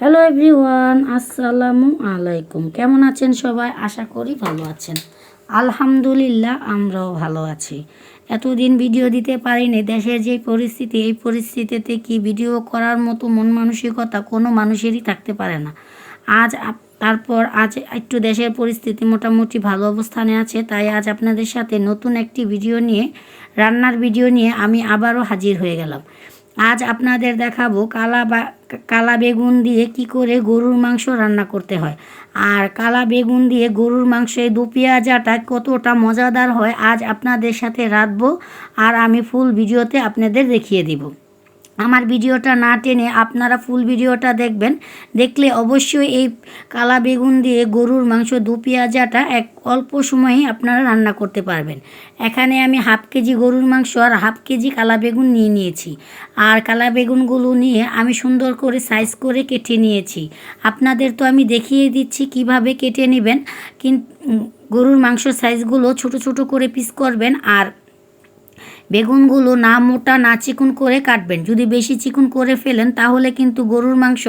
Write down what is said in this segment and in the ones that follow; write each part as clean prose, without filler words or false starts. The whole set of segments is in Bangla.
হ্যালো এভরিওয়ান, আসসালামু আলাইকুম। কেমন আছেন সবাই? আশা করি ভালো আছেন। আলহামদুলিল্লাহ, আমরাও ভালো আছি। এতদিন ভিডিও দিতে পারিনি। দেশের যে পরিস্থিতি, এই পরিস্থিতিতে কি ভিডিও করার মতো মন মানসিকতা কোনো মানুষেরই থাকতে পারে না। আজ একটু দেশের পরিস্থিতি মোটামুটি ভালো অবস্থানে আছে, তাই আজ আপনাদের সাথে নতুন একটি ভিডিও নিয়ে, রান্নার ভিডিও নিয়ে আমি আবারও হাজির হয়ে গেলাম। আজ আপনাদের দেখাবো কালা বেগুন দিয়ে কি করে গরুর মাংস রান্না করতে হয়। আর কালা বেগুন দিয়ে গরুর মাংসে দু পেঁয়াজাটা কতটা মজাদার হয় আজ আপনাদের সাথে রাঁধবো, আর আমি ফুল ভিডিওতে আপনাদের দেখিয়ে দিব। আমার ভিডিওটা না টেনে আপনারা ফুল ভিডিওটা দেখবেন। দেখলে অবশ্যই এই কালা বেগুন দিয়ে গরুর মাংস দু পেঁয়াজাটা অল্প সময়েই আপনারা রান্না করতে পারবেন। এখানে আমি হাফ কেজি গরুর মাংস আর হাফ কেজি কালা বেগুন নিয়ে নিয়েছি। আর কালা বেগুনগুলো নিয়ে আমি সুন্দর করে সাইজ করে কেটে নিয়েছি। আপনাদের তো আমি দেখিয়ে দিচ্ছি কিভাবে কেটে নেবেন। কিন্তু গরুর মাংস সাইজগুলো ছোট ছোট করে পিস করবেন, আর বেগুনগুলো না মোটা না চিকন করে কাটবেন। যদি বেশি চিকন করে ফেলেন তাহলে কিন্তু গরুর মাংস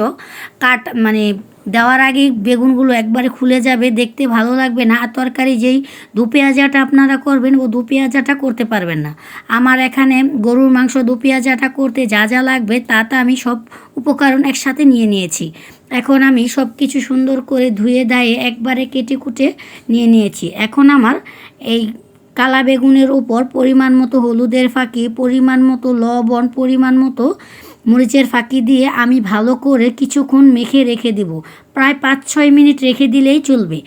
দেওয়ার আগেই বেগুনগুলো একবারে খুলে যাবে, দেখতে ভালো লাগবে না। আর তরকারি যেই দু পেঁয়াজাটা আপনারা করবেন, ও দু পেঁয়াজাটা করতে পারবেন না। আমার এখানে গরুর মাংস দু পেঁয়াজাটা করতে যা যা লাগবে তা আমি সব উপকরণ একসাথে নিয়ে নিয়েছি। এখন আমি সব কিছু সুন্দর করে ধুয়ে ধায়ে একবারে কেটে কুটে নিয়ে নিয়েছি। এখন আমার এই কালা বেগুনের উপর পরিমাণ মতো হলুদের ফাঁকি, পরিমাণ মতো লবণ, পরিমাণ মতো মরিচের ফাঁকি দিয়ে আমি ভালো করে কিছুক্ষণ মেখে রেখে দেব। প্রায় 5-6 মিনিট রেখে দিলেই চলবে।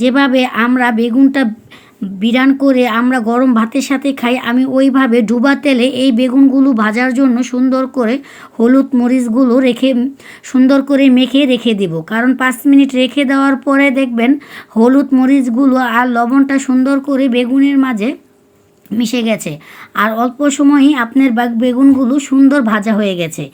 যেভাবে আমরা বেগুনটা বিরান করে আমরা গরম ভাতের সাথে খাই, আমি ওইভাবে ডুবা তেলে এই বেগুনগুলো ভাজার জন্য সুন্দর করে হলুদ মরিচগুলো সুন্দর করে মেখে রেখে দেব। কারণ 5 মিনিট রেখে দেওয়ার পরে দেখবেন হলুদ মরিচগুলো আর লবণটা সুন্দর করে বেগুনের মাঝে মিশে গেছে, আর অল্প সময়ই আপনার বেগুনগুলো সুন্দর ভাজা হয়ে গেছে।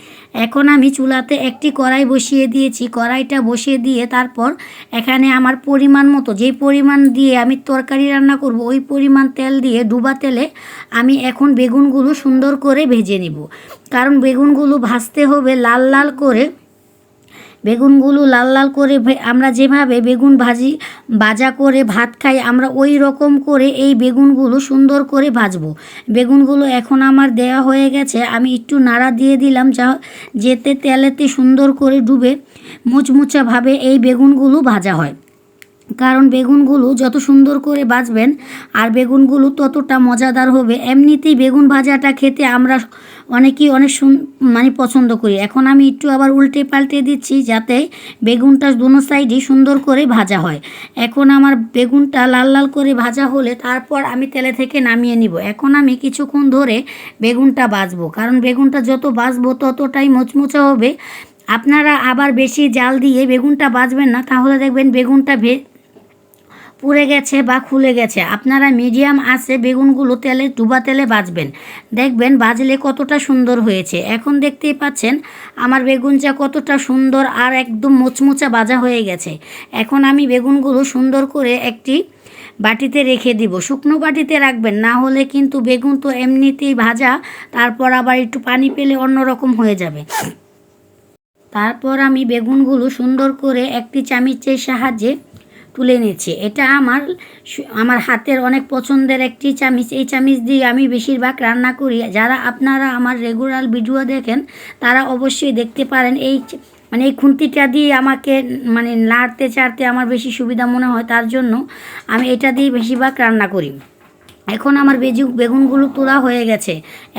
এখন আমি চুলাতে একটি কড়াই বসিয়ে দিয়েছি। কড়াইটা বসিয়ে দিয়ে তারপর এখানে আমার পরিমাণ মতো, যেই পরিমাণ দিয়ে আমি তরকারি রান্না করব ওই পরিমাণ তেল দিয়ে ডুবা তেলে আমি এখন বেগুনগুলো সুন্দর করে ভেজে নিব। কারণ বেগুনগুলো ভাজতে হবে লাল লাল করে। বেগুনগুলো লাল লাল করে আমরা যেভাবে বেগুন ভাজা করে ভাত খাই, আমরা ওই রকম করে এই বেগুনগুলো সুন্দর করে ভাজবো। বেগুনগুলো এখন আমার দেয়া হয়ে গেছে। আমি একটু নাড়া দিয়ে দিলাম যেতে তেলেতে সুন্দর করে ডুবে মুচমুচাভাবে এই বেগুনগুলো ভাজা হয়। কারণ বেগুনগুলো যত সুন্দর করে ভাজবেন আর বেগুনগুলো ততটা মজাদার হবে। এমনিতেই বেগুন ভাজাটা খেতে আমরা অনেকেই অনেক পছন্দ করি। এখন আমি একটু আবার উল্টে পাল্টে দিচ্ছি যাতে বেগুনটা দোনো সাইডই সুন্দর করে ভাজা হয়। এখন আমার বেগুনটা লাল লাল করে ভাজা হলে তারপর আমি তেলে থেকে নামিয়ে নিব। এখন আমি কিছুক্ষণ ধরে বেগুনটা ভাজবো, কারণ বেগুনটা যত ভাজবো ততটাই মুচমুচা হবে। আপনারা আবার বেশি জাল দিয়ে বেগুনটা ভাজবেন না, তাহলে দেখবেন বেগুনটা পুড়ে গেছে বা খুলে গেছে। আপনারা মিডিয়াম আঁচে বেগুনগুলো ডুবা তেলে ভাজবেন, দেখবেন ভাজলে কতটা সুন্দর হয়েছে। এখন দেখতেই পাচ্ছেন আমার বেগুনটা কতটা সুন্দর আর একদম মোচমোচা ভাজা হয়ে গেছে। এখন আমি বেগুনগুলো সুন্দর করে একটি বাটিতে রেখে দিব। শুকনো বাটিতে রাখবেন, না হলে কিন্তু বেগুন তো এমনিতেই ভাজা, তারপর আবার একটু পানি পেলে অন্যরকম হয়ে যাবে। তারপর আমি বেগুনগুলো সুন্দর করে একটি চামচের সাহায্যে তুলে নিচ্ছি। এটা আমার হাতের অনেক পছন্দের একটি চামচ। এই চামচ দিয়ে আমি বেশিরভাগ রান্না করি। যারা আপনারা আমার রেগুলার ভিডিও দেখেন তারা অবশ্যই দেখতে পারেন এই খুন্তিটা দিয়ে আমাকে নাড়তে চাড়তে আমার বেশি সুবিধা মনে হয়, তার জন্য আমি এটা দিয়ে বেশিরভাগ রান্না করি। এখন আমার বেগুনগুলো তোলা হয়ে গেছে।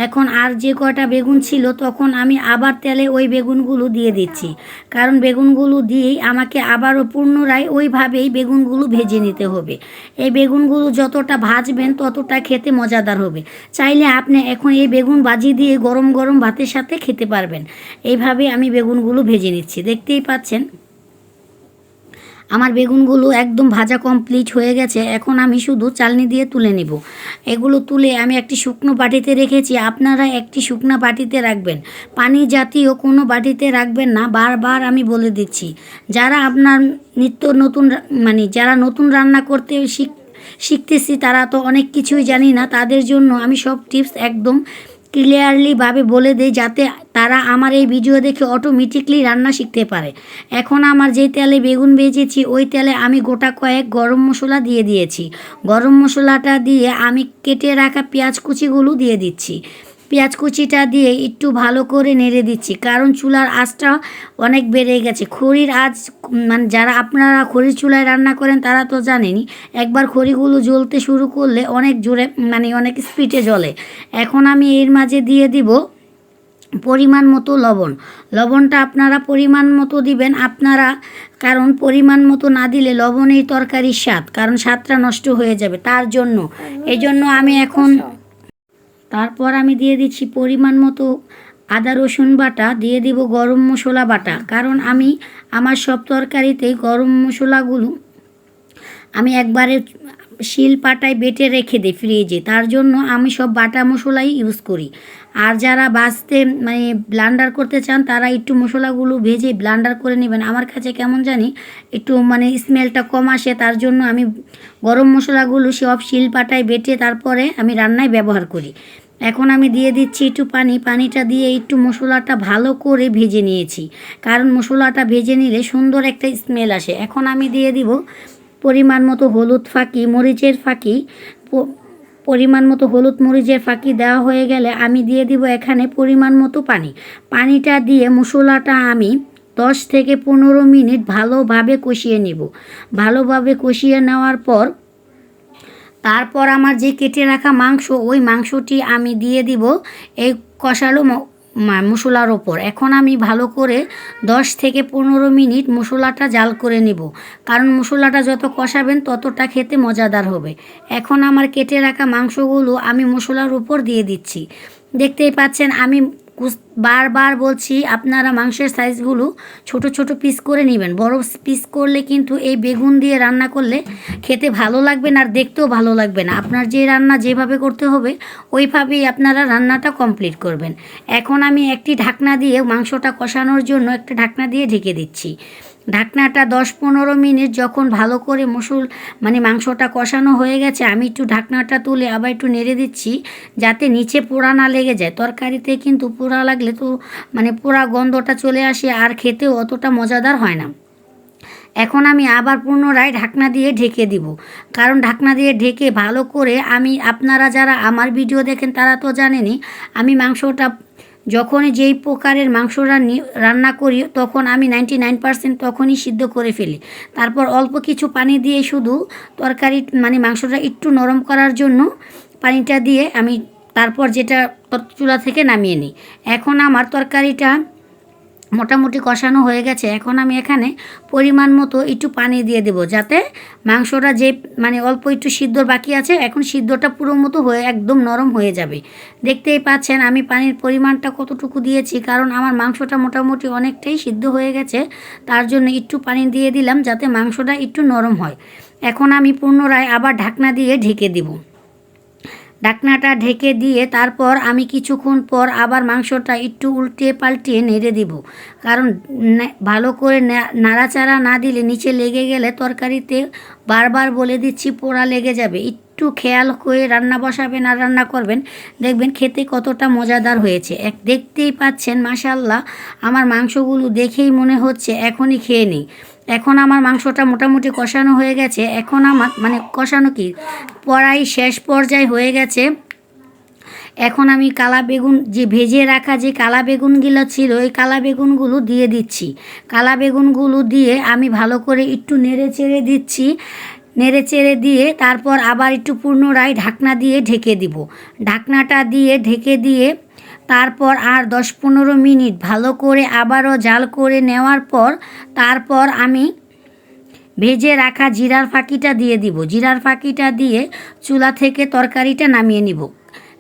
এখন আর যে কয়টা বেগুন ছিল তখন আমি আবার তেলে ওই বেগুনগুলো দিয়ে দিচ্ছি, কারণ বেগুনগুলো দিয়েই আমাকে আবারও পুনরায় ওইভাবেই বেগুনগুলো ভেজে নিতে হবে। এই বেগুনগুলো যতটা ভাজবেন ততটা খেতে মজাদার হবে। চাইলে আপনি এখন এই বেগুন ভাজি দিয়ে গরম গরম ভাতের সাথে খেতে পারবেন। এইভাবে আমি বেগুনগুলো ভেজে নিচ্ছি। দেখতেই পাচ্ছেন আমার বেগুনগুলো একদম ভাজা কমপ্লিট হয়ে গেছে। এখন আমি শুধু চালনি দিয়ে তুলে নেব। এগুলো তুলে আমি একটি শুকনো বাটিতে রেখেছি। আপনারা একটি শুকনো বাটিতে রাখবেন, পানি জাতীয় কোনো বাটিতে রাখবেন না, বারবার আমি বলে দিচ্ছি। যারা আপনার যারা নতুন রান্না করতে শিখতেছি তারা তো অনেক কিছুই জানি না, তাদের জন্য আমি সব টিপস একদম ক্লিয়ারলিভাবে বলে দেই, যাতে তারা আমার এই ভিডিও দেখে অটোমেটিকলি রান্না শিখতে পারে। এখন আমার যেই তেলে বেগুন ভেজেছি ওই তেলে আমি গোটা কয়েক গরম মশলা দিয়ে দিয়েছি। গরম মশলাটা দিয়ে আমি কেটে রাখা পেঁয়াজ কুচিগুলো দিয়ে দিচ্ছি। পেঁয়াজ কুচিটা দিয়ে একটু ভালো করে নেড়ে দিচ্ছি, কারণ চুলার আঁচটা অনেক বেড়ে গেছে। খড়ির আঁচ মানে যারা আপনারা খড়ির চুলায় রান্না করেন তারা তো জানেনই, একবার খড়িগুলো জ্বলতে শুরু করলে অনেক জোরে মানে অনেক স্পিডে জ্বলে। এখন আমি এর মাঝে দিয়ে দিব পরিমাণ মতো লবণ। লবণটা আপনারা পরিমাণ মতো দিবেন আপনারা, কারণ পরিমাণ মতো না দিলে লবণের তরকারির স্বাদ, কারণ স্বাদটা নষ্ট হয়ে যাবে তার জন্য। এই জন্য আমি এখন তারপর আমি দিয়ে দিচ্ছি পরিমাণ মতো আদা রসুন বাটা, দিয়ে দিব গরম মশলা বাটা, কারণ আমি আমার সব তরকারিতেই গরম মশলাগুলো আমি একবারে শিল পাটায় বেটে রেখে দিই ফ্রিজে, তার জন্য আমি সব বাটা মশলাই ইউজ করি। আর যারা বাছতে মানে ব্লান্ডার করতে চান তারা একটু মশলাগুলো ভেজে ব্লান্ডার করে নেবেন। আমার কাছে কেমন জানি একটু মানে স্মেলটা কম আসে, তার জন্য আমি গরম মশলাগুলো সব শিল পাটায় বেটে তারপরে আমি রান্নায় ব্যবহার করি। এখন আমি দিয়ে দিচ্ছি একটু পানি। পানিটা দিয়ে একটু মশলাটা ভালো করে ভেজে নিয়েছি, কারণ মশলাটা ভেজে নিলে সুন্দর একটা স্মেল আসে। এখন আমি দিয়ে দিব পরিমাণ মতো হলুদ ফাঁকি, মরিচের ফাঁকি। পরিমাণ মতো হলুদ মরিচের ফাঁকি দেওয়া হয়ে গেলে আমি দিয়ে দিব এখানে পরিমাণ মতো পানি। পানিটা দিয়ে মশলাটা আমি 10 থেকে 15 মিনিট ভালোভাবে কষিয়ে নিব। ভালোভাবে কষিয়ে নেওয়ার পর তারপর আমার যে কেটে রাখা মাংস, ওই মাংসটি আমি দিয়ে দিব এই কষালো মশলার ওপর। এখন আমি ভালো করে 10 থেকে 15 মিনিট মশলাটা জাল করে নিব, কারণ মশলাটা যত কষাবেন ততটা খেতে মজাদার হবে। এখন আমার কেটে রাখা মাংসগুলো আমি মশলার উপর দিয়ে দিচ্ছি। দেখতেই পাচ্ছেন আমি বারবার বলছি আপনারা মাংসের সাইজগুলো ছোট ছোট পিস করে নেবেন। বড় পিস করলে কিন্তু এই বেগুন দিয়ে রান্না করলে খেতে ভালো লাগবে না আর দেখতেও ভালো লাগবে না। আপনার যে রান্না যেভাবে করতে হবে ওইভাবেই আপনারা রান্নাটা কমপ্লিট করবেন। এখন আমি একটি ঢাকনা দিয়ে মাংসটা কষানোর জন্য একটা ঢাকনা দিয়ে ঢেকে দিচ্ছি। ঢাকনাটা 10-15 মিনিট যখন ভালো করে মাংসটা কষানো হয়ে গেছে, আমি একটু ঢাকনাটা তুলে আবার একটু নেড়ে দিচ্ছি, যাতে নিচে পোড়া না লেগে যায়। তরকারিতে কিন্তু পোড়া লাগলে তো পোড়া গন্ধটা চলে আসে আর খেতেও অতটা মজাদার হয় না। এখন আমি আবার পুনরায় ঢাকনা দিয়ে ঢেকে দিব, কারণ ঢাকনা দিয়ে ঢেকে ভালো করে আপনারা যারা আমার ভিডিও দেখেন তারা তো জানেনই, আমি মাংসটা যখনই যেই প্রকারের মাংস রান্না করি তখন আমি 99% তখনই সিদ্ধ করে ফেলি। তারপর অল্প কিছু পানি দিয়ে শুধু তরকারি মাংসটা একটু নরম করার জন্য পানিটা দিয়ে আমি তারপর যেটা চুলা থেকে নামিয়ে নিই। এখন আমার তরকারিটা মোটামুটি কষানো হয়ে গেছে। এখন আমি এখানে পরিমাণ মতো একটু পানি দিয়ে দেব, যাতে মাংসটা যে অল্প একটু সিদ্ধর বাকি আছে, এখন সিদ্ধটা পুরো মতো হয়ে একদম নরম হয়ে যাবে। দেখতেই পাচ্ছেন আমি পানির পরিমাণটা কতটুকু দিয়েছি, কারণ আমার মাংসটা মোটামুটি অনেকটাই সিদ্ধ হয়ে গেছে, তার জন্য একটু পানি দিয়ে দিলাম যাতে মাংসটা একটু নরম হয়। এখন আমি পুনরায় আবার ঢাকনা দিয়ে ঢেকে দিব। ঢাকনাটা ঢেকে দিয়ে তারপর আমি কিছুক্ষণ পর আবার মাংসটা একটু উল্টে পাল্টিয়ে নেড়ে দিব, কারণ ভালো করে নাড়াচাড়া না দিলে নিচে লেগে গেলে তরকারিতে বারবার বলে দিচ্ছি পোড়া লেগে যাবে। একটু খেয়াল করে রান্না বসাবেন আর রান্না করবেন, দেখবেন খেতে কতটা মজাদার হয়েছে। দেখতেই পাচ্ছেন মাশাআল্লাহ, আমার মাংসগুলো দেখেই মনে হচ্ছে এখনই খেয়ে নিই। এখন আমার মাংসটা মোটামুটি কষানো হয়ে গেছে। এখন আমার কষানো কি প্রায় শেষ পর্যায়ে হয়ে গেছে। এখন আমি কালা বেগুন যে ভেজে রাখা যে কালা বেগুনগুলো ছিল ওই কালা বেগুনগুলো দিয়ে দিচ্ছি। কালা বেগুনগুলো দিয়ে আমি ভালো করে একটু নেড়ে চেড়ে দিয়ে তারপর আবার একটু পুনরায় ঢাকনা দিয়ে ঢেকে দিব। ঢাকনাটা দিয়ে ঢেকে দিয়ে তারপর আর 10-15 মিনিট ভালো করে আবারও জাল করে নেওয়ার পর তারপর আমি ভেজে রাখা জিরার ফাঁকিটা দিয়ে দিব। জিরার ফাঁকিটা দিয়ে চুলা থেকে তরকারিটা নামিয়ে নিব।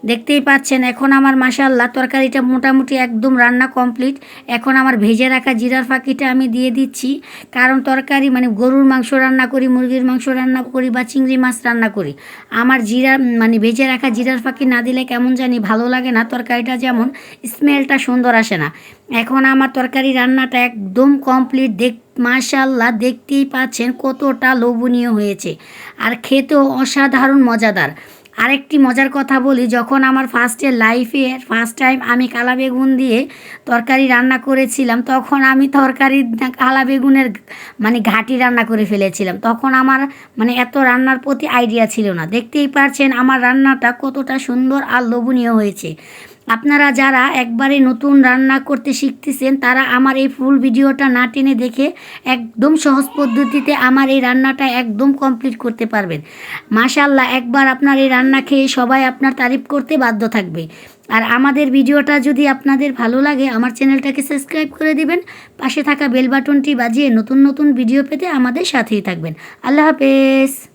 দেখতেই পাচ্ছেন এখন আমার মাশাআল্লাহ তরকারিটা মোটামুটি একদম রান্না কমপ্লিট। এখন আমার ভেজে রাখা জিরার ফাঁকিটা আমি দিয়ে দিচ্ছি, কারণ তরকারি গরুর মাংস রান্না করি, মুরগির মাংস রান্না করি বা চিংড়ি মাছ রান্না করি, আমার ভেজে রাখা জিরার ফাঁকি না দিলে কেমন জানি ভালো লাগে না, তরকারিটা যেমন স্মেলটা সুন্দর আসে না। এখন আমার তরকারি রান্নাটা একদম কমপ্লিট। মাশাআল্লাহ দেখতেই পাচ্ছেন কতটা লোভনীয় হয়েছে আর খেতেও অসাধারণ মজাদার। আরেকটি মজার কথা বলি, যখন আমার ফার্স্ট টাইম আমি কালা বেগুন দিয়ে তরকারি রান্না করেছিলাম, তখন আমি কালা বেগুনের মানে ঘাঁটি রান্না করে ফেলেছিলাম। তখন আমার মানে এত রান্নার প্রতি আইডিয়া ছিল না। দেখতেই পারছেন আমার রান্নাটা কতটা সুন্দর আর লোভনীয় হয়েছে। আপনারা যারা একবারে নতুন রান্না করতে শিখতেছেন, তারা আমার এই ফুল ভিডিওটা না টেনে দেখে একদম সহজ পদ্ধতিতে আমার এই রান্নাটা একদম কমপ্লিট করতে পারবেন। মাশাআল্লাহ, একবার আপনার এই রান্না খেয়ে সবাই আপনার তারিফ করতে বাধ্য থাকবে। আর আমাদের ভিডিওটা যদি আপনাদের ভালো লাগে, আমার চ্যানেলটাকে সাবস্ক্রাইব করে দিবেন, পাশে থাকা বেল বাটনটি বাজিয়ে নতুন নতুন ভিডিও পেতে আমাদের সাথেই থাকবেন। আল্লাহ হাফেজ।